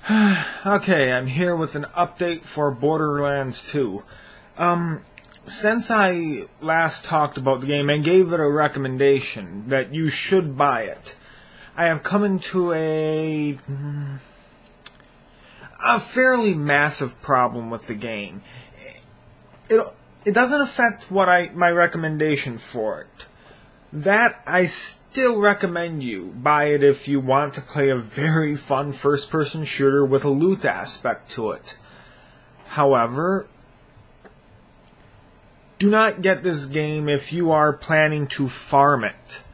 Okay, I'm here with an update for Borderlands 2. Since I last talked about the game and gave it a recommendation that you should buy it, I have come into a fairly massive problem with the game. It doesn't affect my recommendation for it. That I still recommend you buy it if you want to play a very fun first-person shooter with a loot aspect to it. However, do not get this game if you are planning to farm it.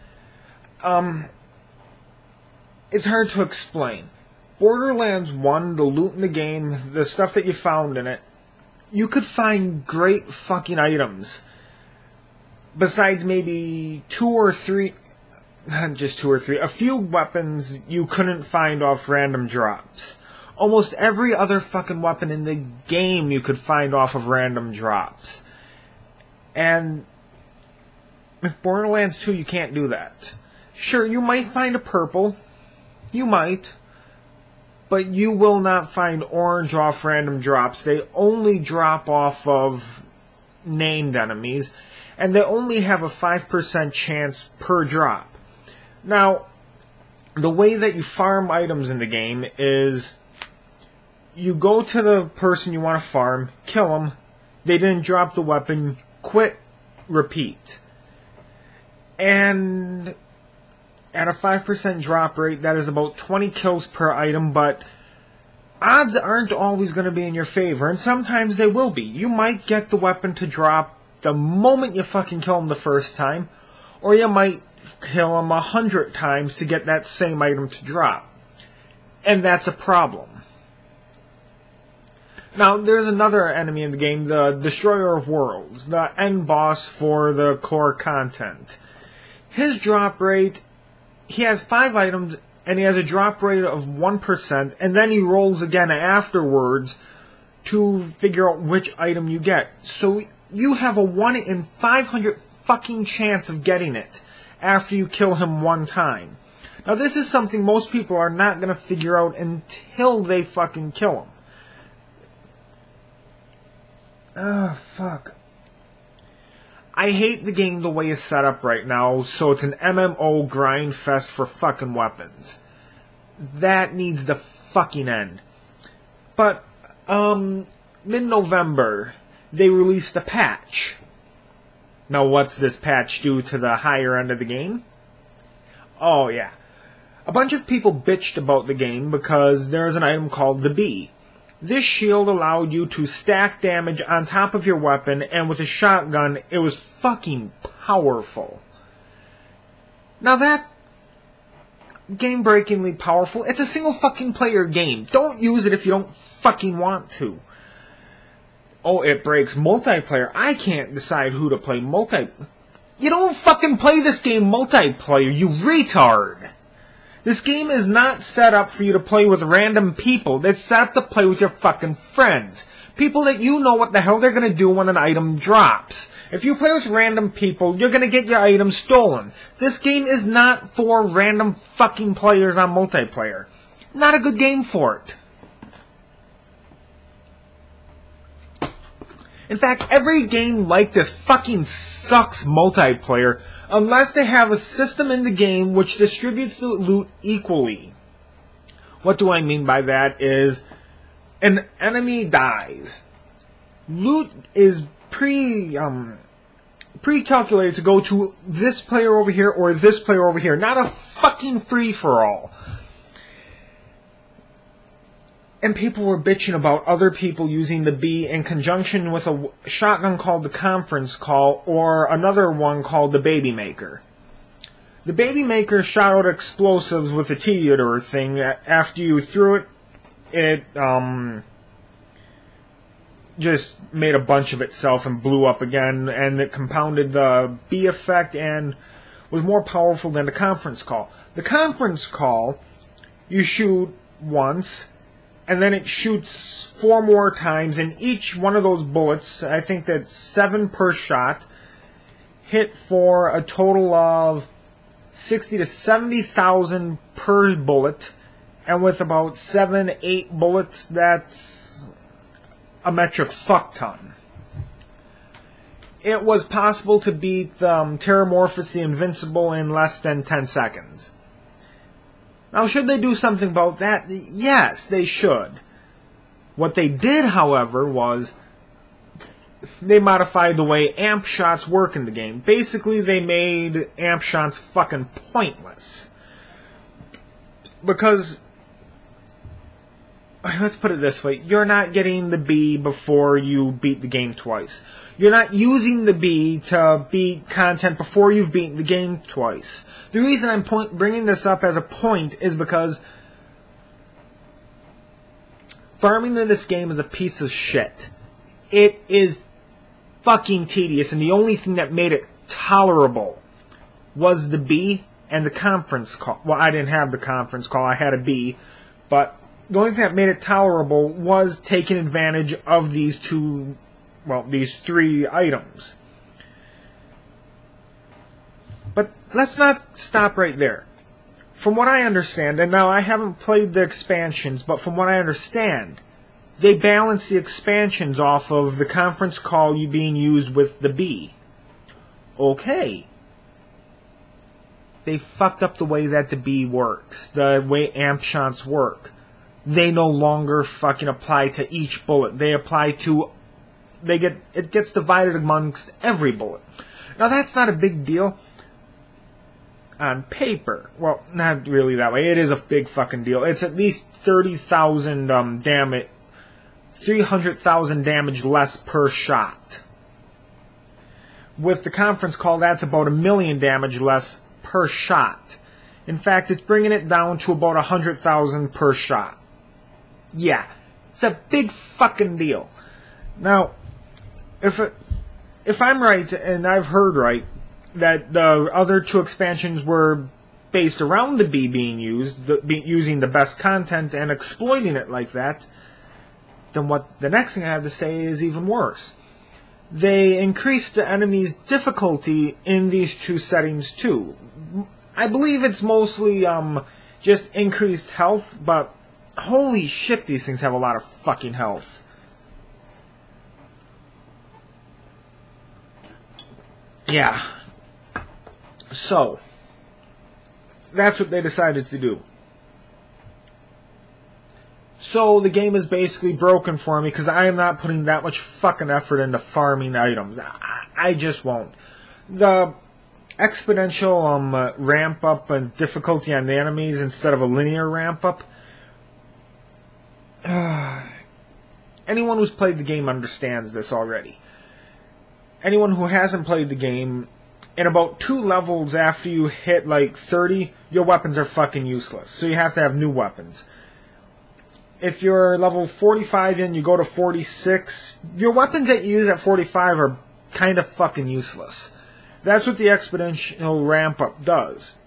It's hard to explain. Borderlands 1, the loot in the game, the stuff that you found in it, you could find great fucking items. Besides maybe a few weapons you couldn't find off random drops. Almost every other fucking weapon in the game you could find off of random drops. And with Borderlands 2 you can't do that. Sure, you might find a purple. You might. But you will not find orange off random drops. They only drop off of named enemies. And they only have a 5% chance per drop. Now, the way that you farm items in the game is you go to the person you want to farm, kill them, they didn't drop the weapon, quit, repeat. And at a 5% drop rate, that is about 20 kills per item, but odds aren't always going to be in your favor, and sometimes they will be. You might get the weapon to drop the moment you fucking kill him the first time, or you might kill him 100 times to get that same item to drop. And that's a problem. Now, there's another enemy in the game, the Destroyer of Worlds, the end boss for the core content. His drop rate, he has 5 items, and he has a drop rate of 1%, and then he rolls again afterwards to figure out which item you get. So you have a 1 in 500 fucking chance of getting it after you kill him one time. Now this is something most people are not going to figure out until they fucking kill him. Ah, fuck. I hate the game the way it's set up right now, so it's an MMO grind fest for fucking weapons. That needs to fucking end. But, mid-November, they released a patch. Now, what's this patch do to the higher end of the game? Oh, yeah. A bunch of people bitched about the game because there's an item called the Bee. This shield allowed you to stack damage on top of your weapon, and with a shotgun, it was fucking powerful. Now that game-breakingly powerful, it's a single fucking player game. Don't use it if you don't fucking want to. Oh, it breaks multiplayer. I can't decide who to play You don't fucking play this game multiplayer, you retard! This game is not set up for you to play with random people. It's set up to play with your fucking friends. People that you know what the hell they're gonna do when an item drops. If you play with random people, you're gonna get your item stolen. This game is not for random fucking players on multiplayer. Not a good game for it. In fact, every game like this fucking sucks multiplayer unless they have a system in the game which distributes the loot equally. What do I mean by that is, an enemy dies. Loot is pre-calculated to go to this player over here or this player over here, not a fucking free-for-all. And people were bitching about other people using the Bee in conjunction with a shotgun called the Conference Call or another one called the Baby Maker. The Baby Maker shot out explosives with a T-Eater thing. After you threw it, it just made a bunch of itself and blew up again, and it compounded the Bee effect and was more powerful than the Conference Call. The Conference Call, you shoot once, and then it shoots 4 more times, and each one of those bullets, I think that's 7 per shot, hit for a total of 60 to 70,000 per bullet, And with about 7, 8 bullets, that's a metric fuck ton. It was possible to beat Terramorphous the Invincible in less than 10 seconds. Now, should they do something about that? Yes, they should. What they did, however, was they modified the way amp shots work in the game. Basically, they made amp shots fucking pointless. Because, let's put it this way, you're not getting the B before you beat the game twice. You're not using the B to beat content before you've beaten the game twice. The reason I'm bringing this up as a point is because farming in this game is a piece of shit. It is fucking tedious, and the only thing that made it tolerable was the B and the conference call. Well, I didn't have the conference call, I had a B, but the only thing that made it tolerable was taking advantage of these these 3 items. But let's not stop right there. From what I understand, and now I haven't played the expansions, but from what I understand, they balance the expansions off of the conference call being used with the B. Okay. They fucked up the way that the B works, the way amp shots work. They no longer fucking apply to each bullet. They apply to... it gets divided amongst every bullet. Now that's not a big deal on paper. Well, not really that way. It is a big fucking deal. It's at least 30,000 damage, 300,000 damage less per shot. With the conference call, that's about 1,000,000 damage less per shot. In fact, it's bringing it down to about 100,000 per shot. Yeah, it's a big fucking deal. Now, if I'm right, and I've heard right, that the other 2 expansions were based around the B being used, using the best content and exploiting it like that, then what the next thing I have to say is even worse. They increased the enemy's difficulty in these 2 settings too. I believe it's mostly just increased health, but holy shit, these things have a lot of fucking health. Yeah. So, that's what they decided to do. So, the game is basically broken for me because I am not putting that much fucking effort into farming items. I just won't. The exponential ramp up and difficulty on the enemies instead of a linear ramp up. Anyone who's played the game understands this already. Anyone who hasn't played the game, in about 2 levels after you hit like 30, your weapons are fucking useless. So you have to have new weapons. If you're level 45 and you go to 46, your weapons that you use at 45 are kind of fucking useless. That's what the exponential ramp up does.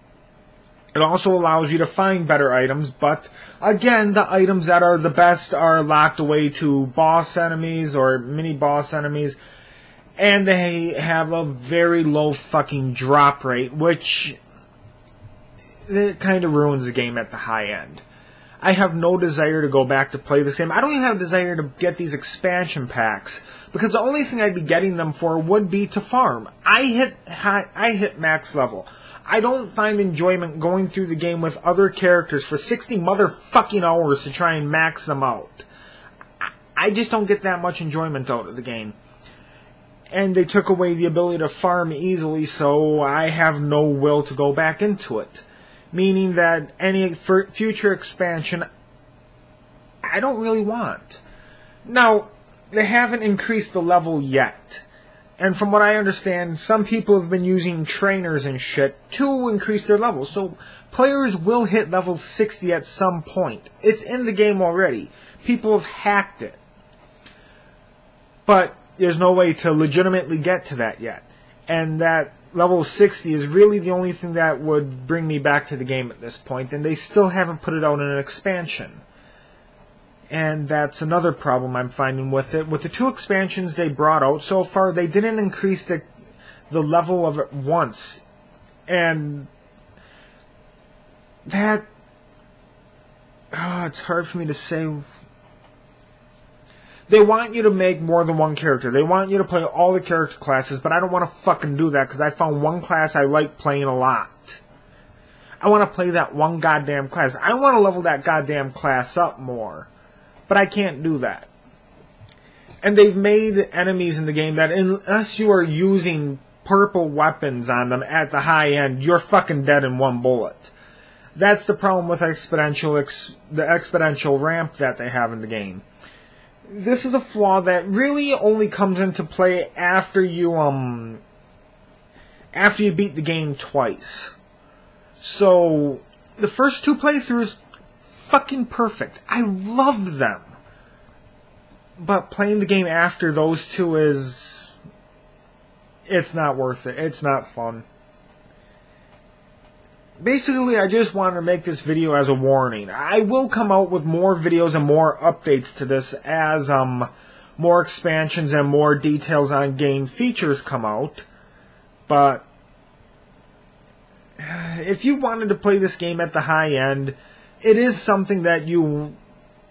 It also allows you to find better items, but again, the items that are the best are locked away to boss enemies or mini-boss enemies, and they have a very low fucking drop rate, which it kind of ruins the game at the high end. I have no desire to go back to play this game. I don't even have a desire to get these expansion packs, because the only thing I'd be getting them for would be to farm. I hit max level. I don't find enjoyment going through the game with other characters for 60 motherfucking hours to try and max them out. I just don't get that much enjoyment out of the game. And they took away the ability to farm easily, so I have no will to go back into it. Meaning that any future expansion, I don't really want. Now, they haven't increased the level yet. And from what I understand, some people have been using trainers and shit to increase their level. So, players will hit level 60 at some point. It's in the game already. People have hacked it. But there's no way to legitimately get to that yet. And that level 60 is really the only thing that would bring me back to the game at this point, and they still haven't put it out in an expansion. And that's another problem I'm finding with it. With the 2 expansions they brought out so far, they didn't increase the level of it once. And that it's hard for me to say. They want you to make more than one character. They want you to play all the character classes, but I don't want to fucking do that because I found one class I like playing a lot. I want to play that one goddamn class. I want to level that goddamn class up more, but I can't do that. And they've made enemies in the game that unless you are using purple weapons on them at the high end, you're fucking dead in one bullet. That's the problem with the exponential ramp that they have in the game. This is a flaw that really only comes into play after you beat the game twice. So the first two playthroughs, fucking perfect. I loved them. But playing the game after those two it's not worth it. It's not fun. Basically, I just wanted to make this video as a warning. I will come out with more videos and more updates to this as more expansions and more details on game features come out. But if you wanted to play this game at the high end, it is something that you're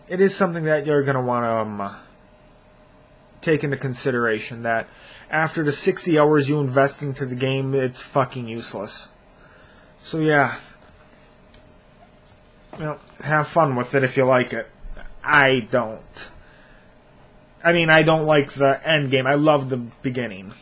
going to want to take into consideration, that after the 60 hours you invest into the game, it's fucking useless. So yeah, have fun with it if you like it. I don't. I mean, I don't like the end game. I love the beginning.